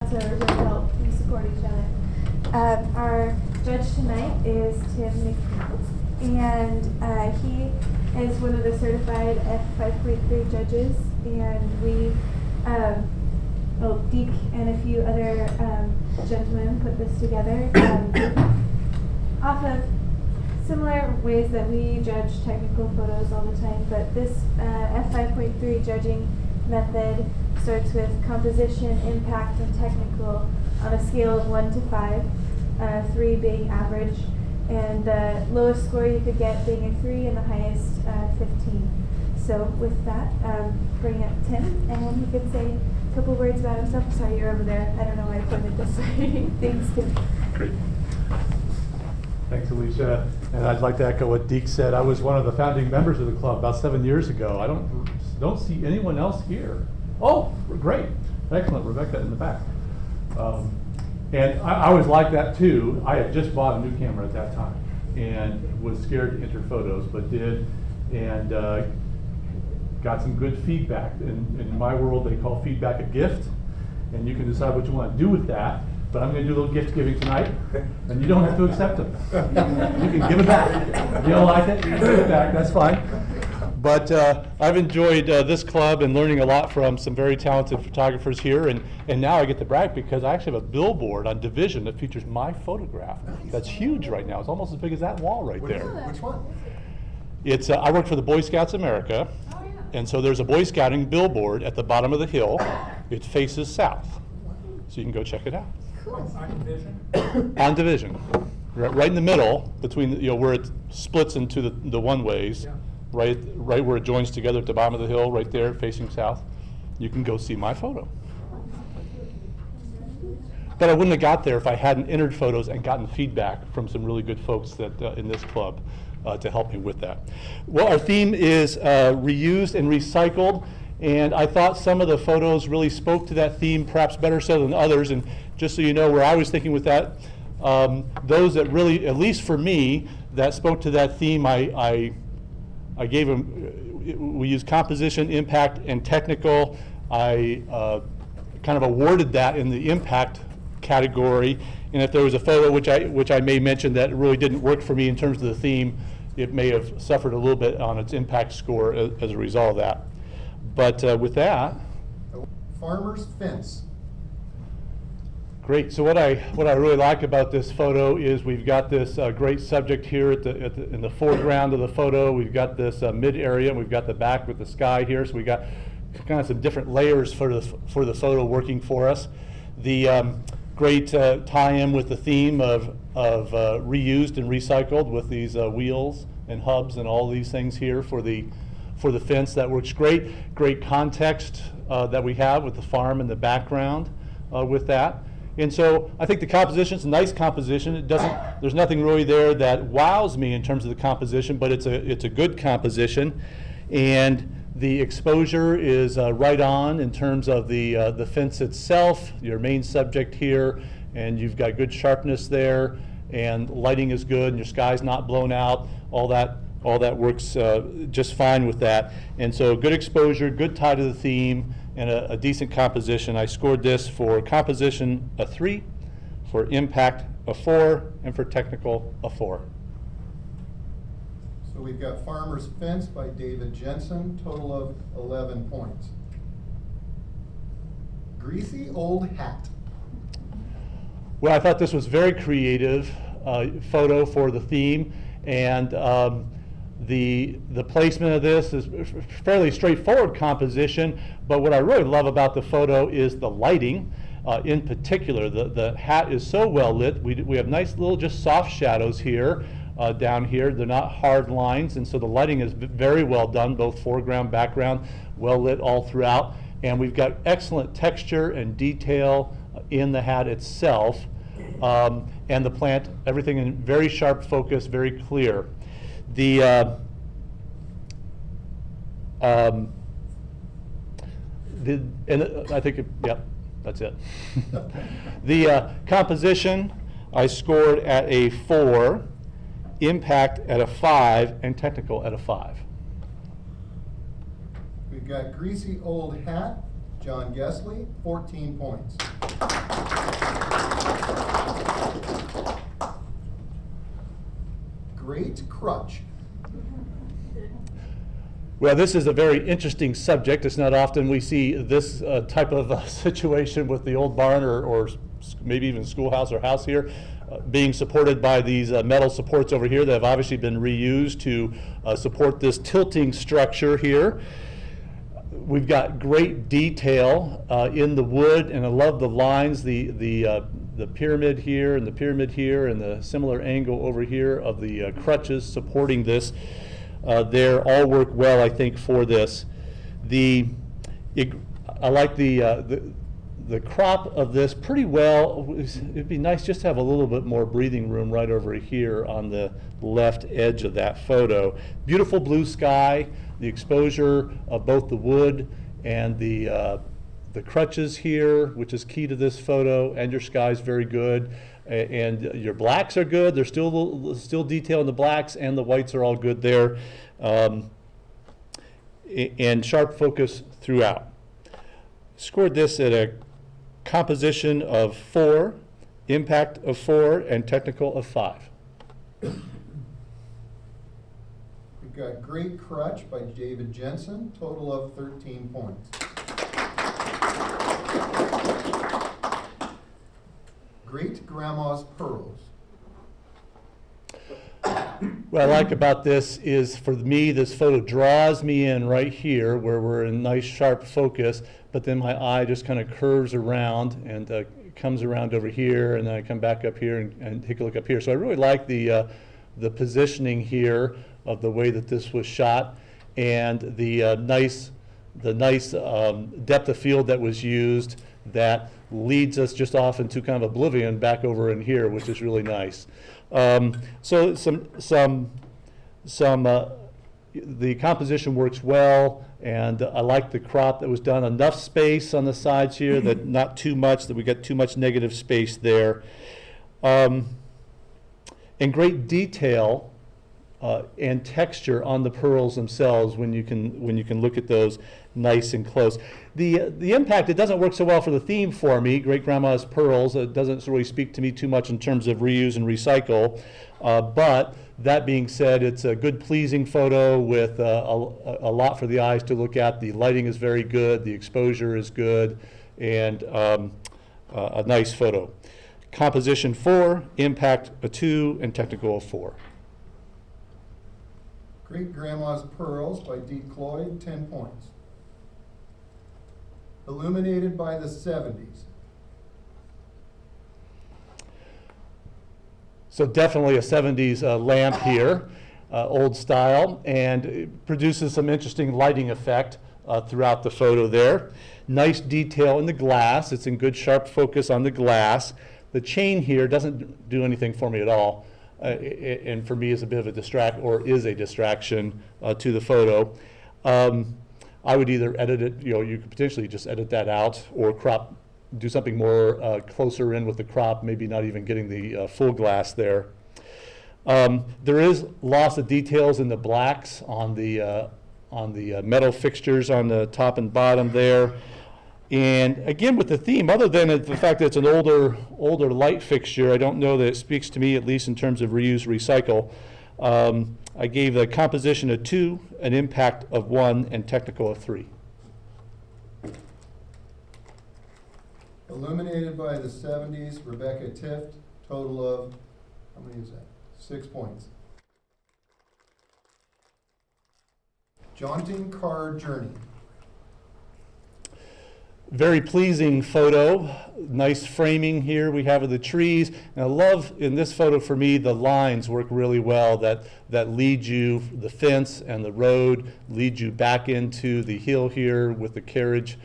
so we're going to help and support each other. Our judge tonight is Tim McCandless, and he is one of the certified F5.3 judges, and we, Deke and a few other gentlemen put this together off of similar ways that we judge technical photos all the time, but this F5.3 judging method starts with composition, impact, and technical on a scale of 1 to 5, 3 being average, and the lowest score you could get being a 3 and the highest 15. So with that, bring up Tim, and he could say a couple words about himself. Sorry, you're over there. I don't know why I pointed this way. Thanks, Tim. Great. Thanks, Alicia. And I'd like to echo what Deke said. I was one of the founding members of the club about 7 years ago. I don't see anyone else here. Oh, great. Excellent. Rebecca in the back. And I was like that too. I had just bought a new camera at that time and was scared to enter photos, but did, and got some good feedback. In my world, they call feedback a gift, and you can decide what you want to do with that. But I'm going to do a little gift giving tonight, and you don't have to accept them. You can give it back. If you don't like it, you can give it back. That's fine. But I've enjoyed this club and learning a lot from some very talented photographers here. And now I get to brag because I actually have a billboard on Division that features my photograph. That's huge right now. It's almost as big as that wall right there. Which one? It's I work for the Boy Scouts of America. Oh, yeah. And so there's a Boy Scouting billboard at the bottom of the hill. It faces south. So you can go check it out. On Division? On Division. Right in the middle between, where it splits into the one-ways. Yeah. Right where it joins together at the bottom of the hill, right there, facing south. You can go see my photo. But I wouldn't have got there if I hadn't entered photos and gotten feedback from some really good folks that in this club to help me with that. Well, our theme is reused and recycled, and I thought some of the photos really spoke to that theme, perhaps better so than others. And just so you know where I was thinking with that, those that really, at least for me, that spoke to that theme, I gave them, we used composition, impact, and technical. I kind of awarded that in the impact category. And if there was a photo which I may mention that really didn't work for me in terms of the theme, it may have suffered a little bit on its impact score as a result of that. But with that. Farmer's fence. Great. So what I really like about this photo is we've got this great subject here in the foreground of the photo. We've got this mid area, and we've got the back with the sky here. So we got kind of some different layers for the photo working for us. The great tie-in with the theme of reused and recycled with these wheels and hubs and all these things here for the fence. That works great. Great context that we have with the farm in the background with that. And so I think the composition is a nice composition. There's nothing really there that wows me in terms of the composition, but it's a good composition. And the exposure is right on in terms of the fence itself, your main subject here, and you've got good sharpness there, and lighting is good, and your sky's not blown out. All that works just fine with that. And so good exposure, good tie to the theme, and a decent composition. I scored this for composition a 3, for impact a 4, and for technical a 4. So we've got Farmer's Fence by David Jensen, total of 11 points. Greasy Old Hat. Well, I thought this was very creative photo for the theme, and the placement of this is fairly straightforward composition, but what I really love about the photo is the lighting. In particular, the hat is so well lit. We have nice little just soft shadows here, down here. They're not hard lines, and so the lighting is very well done, both foreground, background, well lit all throughout. And we've got excellent texture and detail in the hat itself, and the plant, everything in very sharp focus, very clear. I think, yep, that's it. The composition I scored at a 4, impact at a 5, and technical at a 5. We've got Greasy Old Hat, John Gessley, 14 points. great crutch. Well, this is a very interesting subject. It's not often we see this type of situation with the old barn or maybe even schoolhouse or house here being supported by these metal supports over here that have obviously been reused to support this tilting structure here. We've got great detail in the wood, and I love the lines, the pyramid here and the pyramid here and the similar angle over here of the crutches supporting this. They all work well, I think, for this. I like the crop of this pretty well. It'd be nice just to have a little bit more breathing room right over here on the left edge of that photo. Beautiful blue sky, the exposure of both the wood and the crutches here, which is key to this photo, and your sky's very good. And your blacks are good. There's still detail in the blacks, and the whites are all good there. And sharp focus throughout. Scored this at a composition of 4, impact of 4, and technical of 5. We've got Great Crutch by David Jensen, total of 13 points. Great Grandma's Pearls. What I like about this is, for me, this photo draws me in right here where we're in nice sharp focus, but then my eye just kind of curves around and comes around over here, and then I come back up here and take a look up here. So I really like the positioning here of the way that this was shot, and the nice depth of field that was used that leads us just off into kind of oblivion back over in here, which is really nice. So the composition works well, and I like the crop that was done. Enough space on the sides here, that not too much, that we got too much negative space there. And great detail and texture on the pearls themselves when you can look at those nice and close. The impact, it doesn't work so well for the theme for me, Great Grandma's Pearls. It doesn't really speak to me too much in terms of reuse and recycle. But that being said, it's a good, pleasing photo with a lot for the eyes to look at. The lighting is very good, the exposure is good, and a nice photo. Composition 4, impact a 2, and technical a 4. Great Grandma's Pearls by D. Cloyd, 10 points. Illuminated by the 70s. So definitely a 70s lamp here, old style, and it produces some interesting lighting effect throughout the photo there. Nice detail in the glass. It's in good sharp focus on the glass. The chain here doesn't do anything for me at all. And for me is a bit of a distraction to the photo. I would either edit it, you could potentially just edit that out, or crop, do something more closer in with the crop, maybe not even getting the full glass there. There is loss of details in the blacks on the metal fixtures on the top and bottom there. And again, with the theme, other than the fact that it's an older light fixture, I don't know that it speaks to me, at least in terms of reuse, recycle. I gave the composition a 2, an impact of 1, and technical of 3. Illuminated by the 70s, Rebecca Tift, total of, how many is that? 6 points. Jaunting Car Journey. Very pleasing photo, nice framing here we have of the trees. And I love, in this photo for me, the lines work really well that lead you, the fence and the road, lead you back into the hill here with the carriage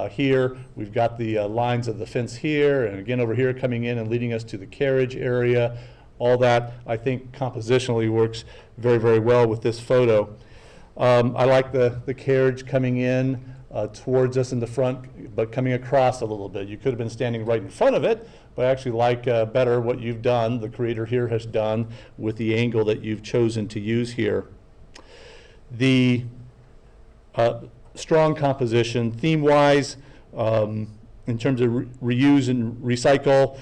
here. We've got the lines of the fence here, and again over here coming in and leading us to the carriage area. All that, I think, compositionally works very, very well with this photo. I like the carriage coming in towards us in the front, but coming across a little bit. You could have been standing right in front of it, but I actually like better what you've done, the creator here has done, with the angle that you've chosen to use here. The strong composition, theme-wise, in terms of reuse and recycle,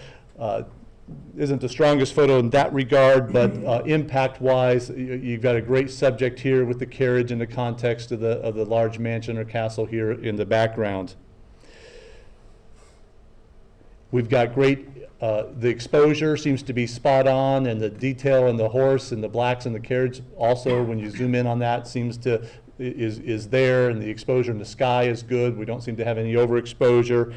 isn't the strongest photo in that regard, but impact-wise, you've got a great subject here with the carriage in the context of the large mansion or castle here in the background. We've got great, the exposure seems to be spot on, and the detail in the horse and the blacks in the carriage also, when you zoom in on that, seems to, is there, and the exposure in the sky is good. We don't seem to have any overexposure.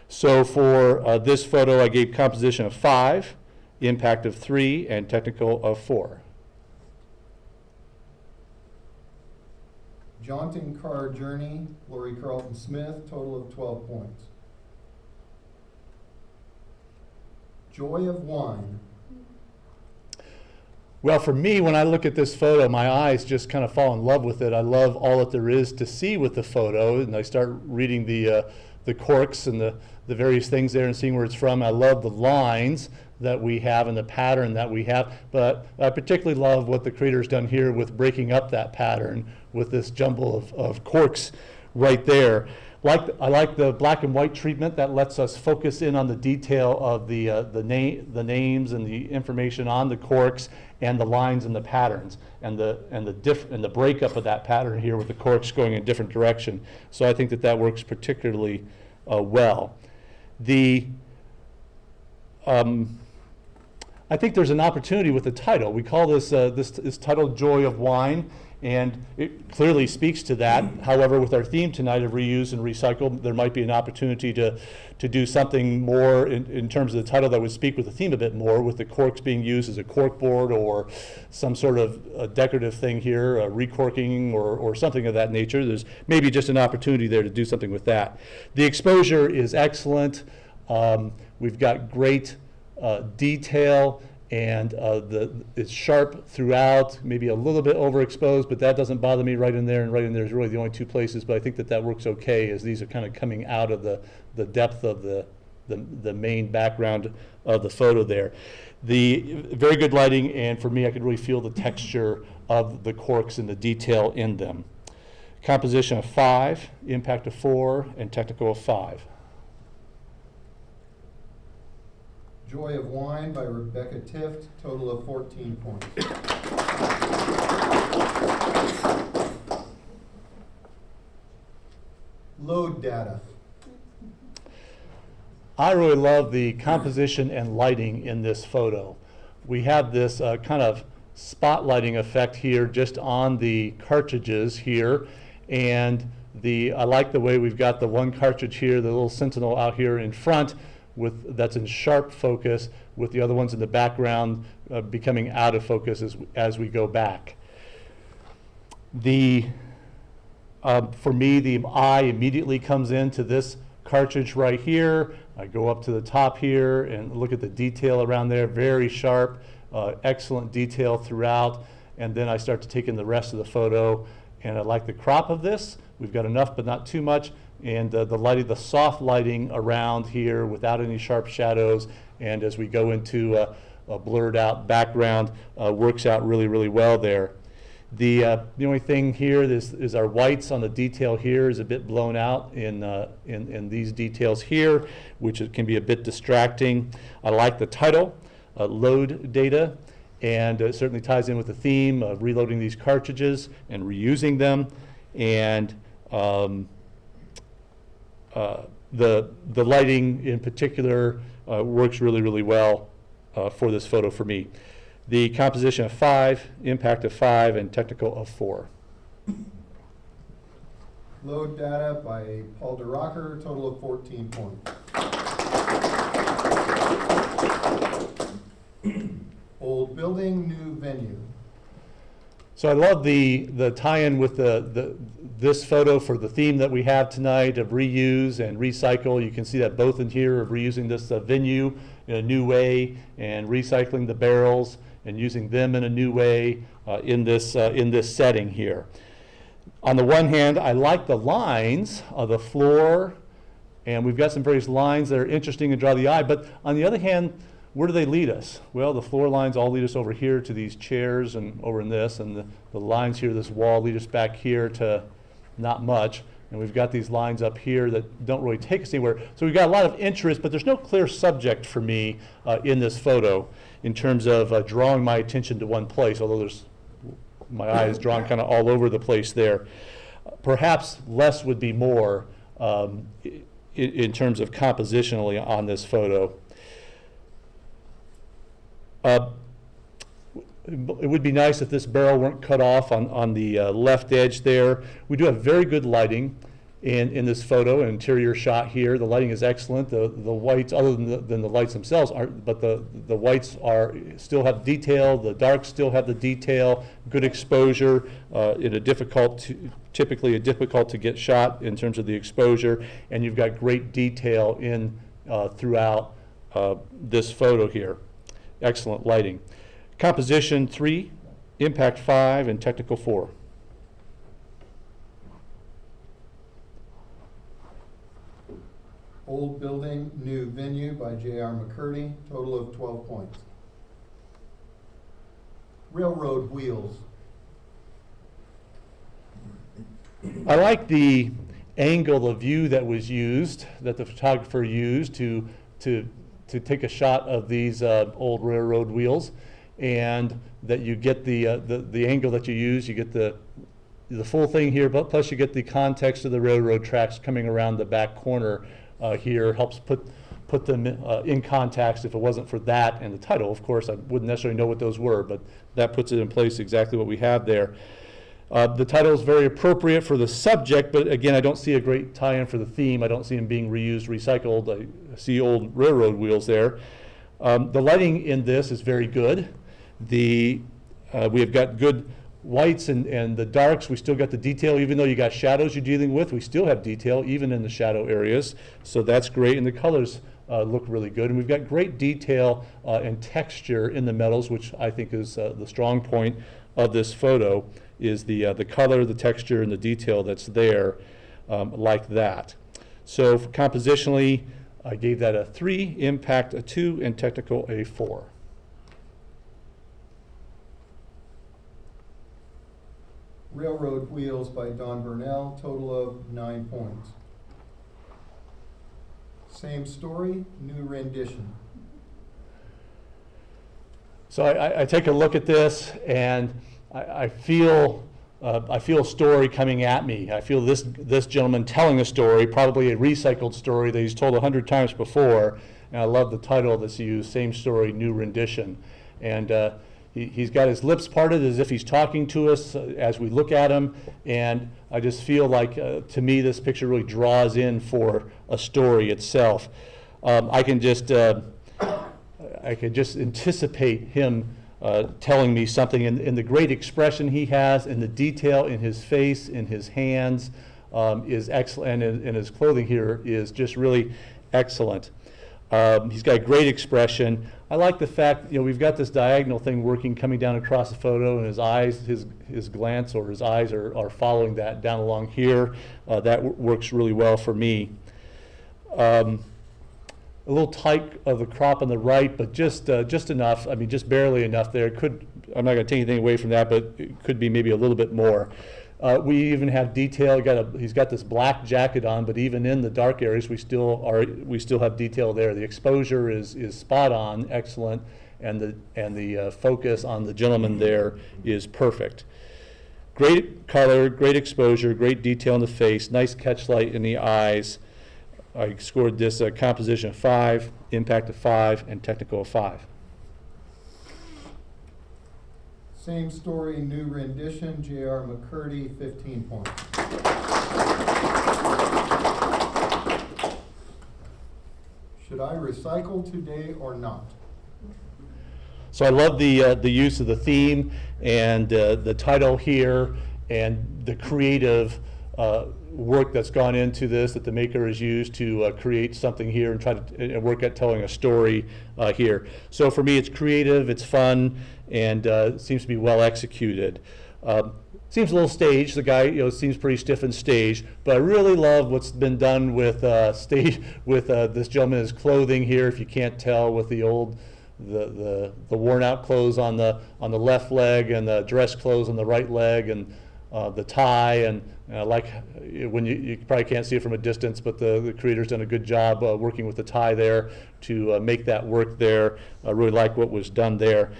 So for this photo, I gave composition of 5, impact of 3, and technical of 4. Jaunting car journey, Lori Carlton Smith, total of 12 points. Joy of wine. Well, for me, when I look at this photo, my eyes just kind of fall in love with it. I love all that there is to see with the photo, and I start reading the corks and the various things there and seeing where it's from. I love the lines that we have and the pattern that we have, but I particularly love what the creator's done here with breaking up that pattern with this jumble of corks right there. I like the black and white treatment that lets us focus in on the detail of the names and the information on the corks and the lines and the patterns and the breakup of that pattern here with the corks going in a different direction. So I think that works particularly well. I think there's an opportunity with the title. We call this this title "Joy of Wine," and it clearly speaks to that. However, with our theme tonight of reuse and recycle, there might be an opportunity to do something more in terms of the title that would speak with the theme a bit more, with the corks being used as a cork board or some sort of a decorative thing here, recorking or something of that nature. There's maybe just an opportunity there to do something with that. The exposure is excellent. We've got great detail, and it's sharp throughout, maybe a little bit overexposed, but that doesn't bother me. Right in there and right in there is really the only two places, but I think that works okay, as these are kind of coming out of the depth of the main background of the photo there. The very good lighting, and for me, I could really feel the texture of the corks and the detail in them. Composition of 5, impact of 4, and technical of 5. Joy of Wine by Rebecca Tift, total of 14 points. Load data. I really love the composition and lighting in this photo. We have this kind of spotlighting effect here just on the cartridges here, and I like the way we've got the one cartridge here, the little sentinel out here in front, that's in sharp focus, with the other ones in the background becoming out of focus as we go back. For me, the eye immediately comes into this cartridge right here. I go up to the top here and look at the detail around there, very sharp, excellent detail throughout, and then I start to take in the rest of the photo, and I like the crop of this. We've got enough but not too much, and the lighting, the soft lighting around here without any sharp shadows, and as we go into a blurred out background, works out really, really well there. The only thing here is our whites on the detail here is a bit blown out in these details here, which can be a bit distracting. I like the title, Load Data, and it certainly ties in with the theme of reloading these cartridges and reusing them. And the lighting in particular works really, really well for this photo for me. The composition of 5, impact of 5, and technical of 4. Load data by Paul DeRocker, total of 14 points. Old building, new venue. So I love the tie-in with this photo for the theme that we have tonight of reuse and recycle. You can see that both in here of reusing this venue in a new way and recycling the barrels and using them in a new way in this setting here. On the one hand, I like the lines of the floor, and we've got some various lines that are interesting and draw the eye, but on the other hand, where do they lead us? Well, the floor lines all lead us over here to these chairs and over in this, and the lines here, this wall, lead us back here to not much. and we've got these lines up here that don't really take us anywhere. So we've got a lot of interest, but there's no clear subject for me in this photo in terms of drawing my attention to one place, although my eye is drawn kind of all over the place there. Perhaps less would be more in terms of compositionally on this photo. It would be nice if this barrel weren't cut off on the left edge there. We do have very good lighting in this photo, an interior shot here. The lighting is excellent. The whites, other than the lights themselves, aren't, but the whites still have detail. The darks still have the detail. Good exposure in typically a difficult to get shot in terms of the exposure, and you've got great detail throughout this photo here. Excellent lighting. Composition 3, impact 5, and technical 4. Old building, new venue by J.R. McCurdy, total of 12 points. Railroad wheels. I like the angle of view that was used, that the photographer used to take a shot of these old railroad wheels, and that you get the angle that you use, you get the full thing here, but plus you get the context of the railroad tracks coming around the back corner here, helps put them in context. If it wasn't for that and the title, of course, I wouldn't necessarily know what those were, but that puts it in place exactly what we have there. The title is very appropriate for the subject, but again, I don't see a great tie-in for the theme. I don't see them being reused, recycled. I see old railroad wheels there. The lighting in this is very good. We have got good whites and the darks. We still got the detail. Even though you got shadows you're dealing with, we still have detail even in the shadow areas. So that's great, and the colors look really good. And we've got great detail and texture in the metals, which I think is the strong point of this photo, is the color, the texture, and the detail that's there like that. So compositionally, I gave that a 3, impact a 2, and technical a 4. Railroad wheels by Don Burnell, total of 9 points. Same story, new rendition. So I take a look at this, and I feel a story coming at me. I feel this gentleman telling a story, probably a recycled story that he's told 100 times before. And I love the title that's used, Same Story, New Rendition. And he's got his lips parted as if he's talking to us as we look at him. And I just feel like, to me, this picture really draws in for a story itself. I can just anticipate him telling me something, and the great expression he has, and the detail in his face, in his hands, is excellent, and his clothing here is just really excellent. He's got a great expression. I like the fact, we've got this diagonal thing working, coming down across the photo, and his eyes, his glance or his eyes are following that down along here. That works really well for me. A little tight of the crop on the right, but just enough. I mean, just barely enough there. I'm not going to take anything away from that, but it could be maybe a little bit more. We even have detail. He's got this black jacket on, but even in the dark areas, we still have detail there. The exposure is spot on, excellent, and the focus on the gentleman there is perfect. Great color, great exposure, great detail in the face, nice catch light in the eyes. I scored this composition of 5, impact of 5, and technical of 5. Same story, new rendition, J.R. McCurdy, 15 points. Should I recycle today or not? So I love the use of the theme and the title here, and the creative work that's gone into this, that the maker has used to create something here and try to work at telling a story here. So for me, it's creative, it's fun, and seems to be well executed. Seems a little staged. The guy, seems pretty stiff and staged, but I really love what's been done with this gentleman's clothing here. If you can't tell, with the old, the worn out clothes on the left leg, and the dress clothes on the right leg, and the tie, and like when you probably can't see it from a distance, but the creator's done a good job working with the tie there to make that work there. I really like what was done there.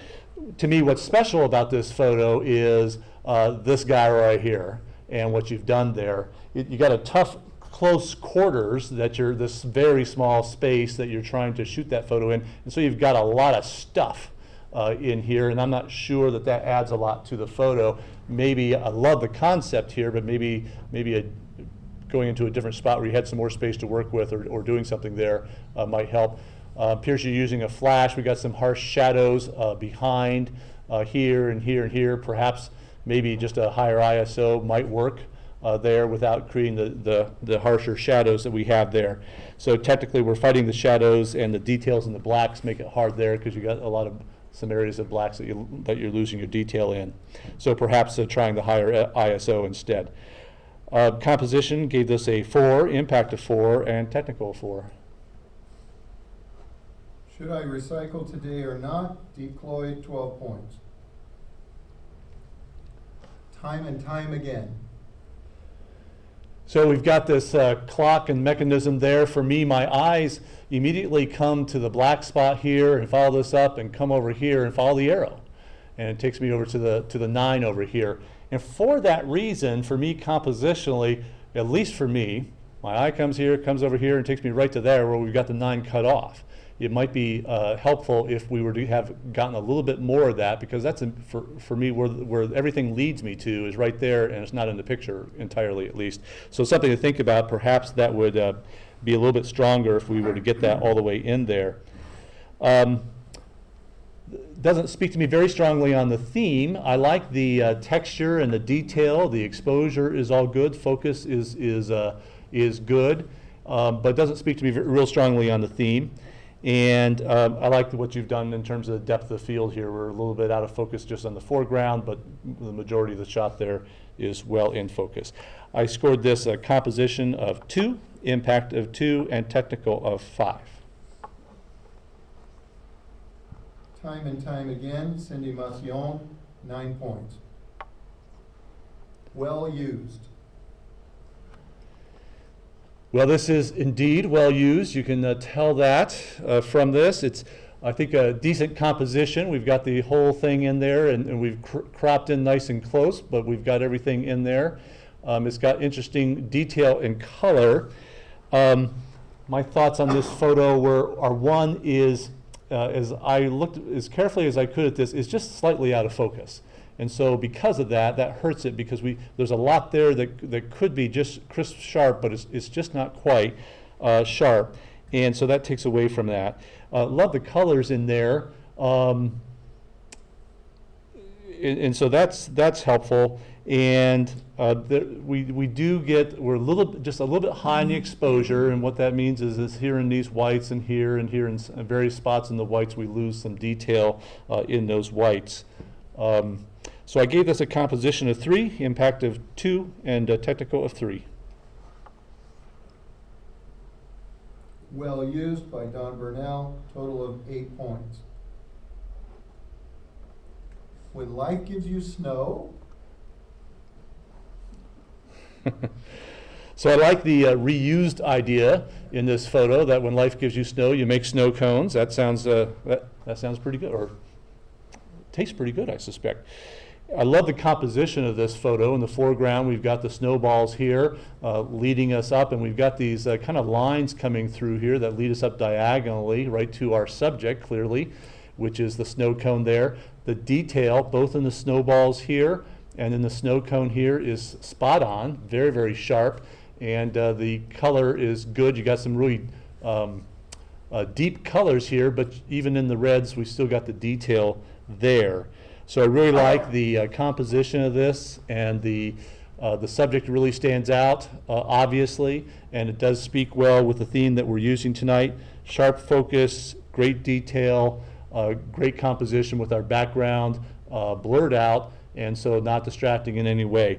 To me, what's special about this photo is this guy right here and what you've done there. You got a tough close quarters that you're this very small space that you're trying to shoot that photo in, and so you've got a lot of stuff in here, and I'm not sure that that adds a lot to the photo. Maybe I love the concept here, but maybe going into a different spot where you had some more space to work with, or doing something there might help. Appears you're using a flash. We got some harsh shadows behind here and here and here. Perhaps maybe just a higher ISO might work there without creating the harsher shadows that we have there. So technically we're fighting the shadows, and the details in the blacks make it hard there because you got a lot of some areas of blacks that you're losing your detail in. So perhaps trying the higher ISO instead. Composition gave this a 4, impact of 4, and technical of 4. Should I recycle today or not? Deep Cloyd, 12 points. Time and time again. So we've got this clock and mechanism there. For me, my eyes immediately come to the black spot here and follow this up and come over here and follow the arrow. And it takes me over to the 9 over here. And for that reason, for me compositionally, at least for me, my eye comes here, comes over here, and takes me right to there where we've got the 9 cut off. It might be helpful if we were to have gotten a little bit more of that, because that's for me where everything leads me to is right there, and it's not in the picture entirely, at least. So something to think about. Perhaps that would be a little bit stronger if we were to get that all the way in there. Doesn't speak to me very strongly on the theme. I like the texture and the detail. The exposure is all good. Focus is good, but doesn't speak to me real strongly on the theme. And I like what you've done in terms of the depth of the field here. We're a little bit out of focus just on the foreground, but the majority of the shot there is well in focus. I scored this a composition of 2, impact of 2, and technical of 5. Time and time again, Cindy Macion, 9 points. Well used. Well, this is indeed well used. You can tell that from this. It's, I think, a decent composition. We've got the whole thing in there, and we've cropped in nice and close, but we've got everything in there. It's got interesting detail and color. My thoughts on this photo are one is, as I looked as carefully as I could at this, is just slightly out of focus. And so because of that, that hurts it, because there's a lot there that could be just crisp sharp, but it's just not quite sharp. And so that takes away from that. Love the colors in there. And so that's helpful. And we do get, we're just a little bit high in the exposure, and what that means is here in these whites and here in various spots in the whites, we lose some detail in those whites. So I gave this a composition of 3, impact of 2, and a technical of 3. Well used by Don Burnell, total of 8 points. When life gives you snow. So I like the reused idea in this photo, that when life gives you snow, you make snow cones. That sounds that sounds pretty good, or tastes pretty good, I suspect. I love the composition of this photo. In the foreground, we've got the snowballs here leading us up, and we've got these kind of lines coming through here that lead us up diagonally right to our subject, clearly, which is the snow cone there. The detail, both in the snowballs here and in the snow cone here, is spot on, very, very sharp, and the color is good. You got some really deep colors here, but even in the reds, we still got the detail there. So I really like the composition of this, and the subject really stands out, obviously, and it does speak well with the theme that we're using tonight. Sharp focus, great detail, great composition with our background blurred out, and so not distracting in any way.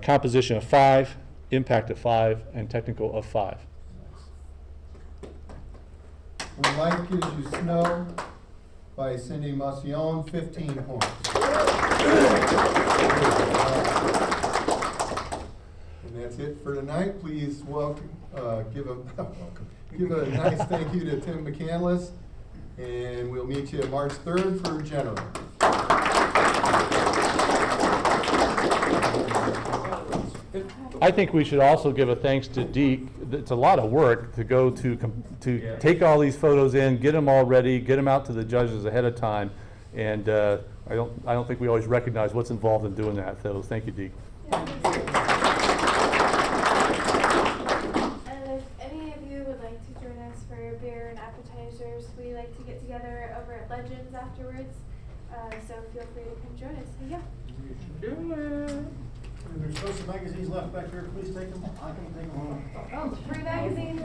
Composition of 5, impact of 5, and technical of 5. Nice. When life gives you snow. 9 points. by Cindy Macion, 15 points. And that's it for tonight. Please welcome, give a nice thank you to Tim McCandless, and we'll meet you March 3rd for general. I think we should also give a thanks to Deke. It's a lot of work to go to take all these photos in, get them all ready, get them out to the judges ahead of time, and I don't think we always recognize what's involved in doing that. So thank you, Deke. And if any of you would like to join us for beer and appetizers, we like to get together over at Legends afterwards. So feel free to come join us. Yeah. And there's still some magazines left back here. Please take them. I can take them home. Oh, free magazines.